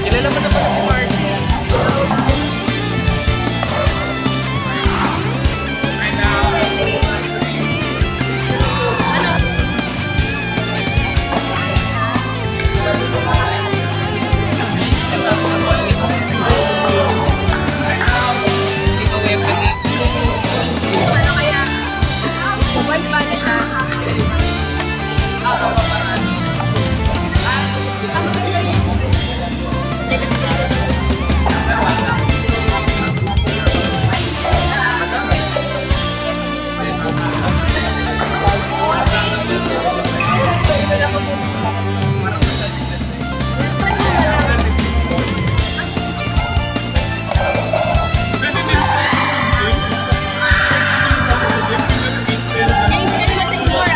Kilala mo na ba si Marcy? Ano kaya? White ba na siya? James, kanina sa store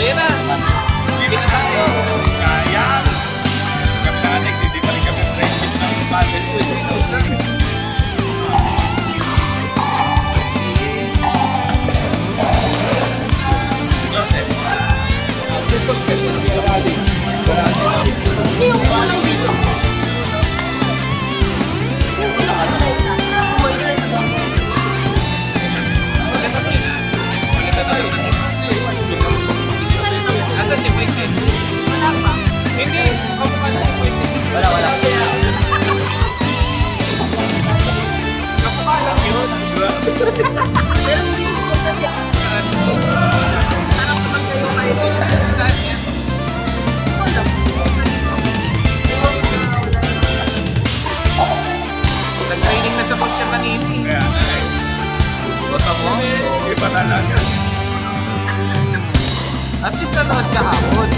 Ayan na! Kita tayo! Kaya! Kami na Alex, hindi pa rin kami friendship ng paddle ko. Joseph. Hindi yung unang video. Yung unang ano na isa. Moises. Asan si Moises? Wala pa. Hindi! Kamukha si Moises. Wala. Kamukha lang yun. Pero hindi ko kasi ako. Parang kapag kayo kayo. Saan yan? Wala. Nag-training na sa coach siya kanina eh. Kaya na eh. Bota mo? Hindi pa talaga. At least nanood ka hapon.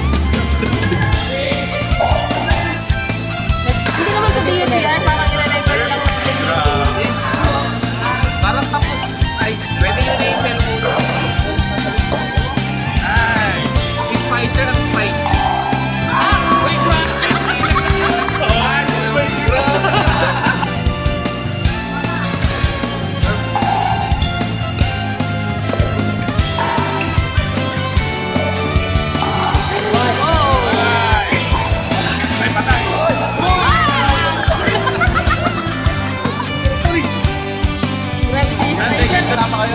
Hindi naman sa DNVR, parang ilalike ko lang. Grabe. Parang tapos. Ay, pwede yun na yung cellphone. Ay. Si Spicer at Spicy. Wait, wala. May patay. Grabe si Nandun Spicer. kasama kayo.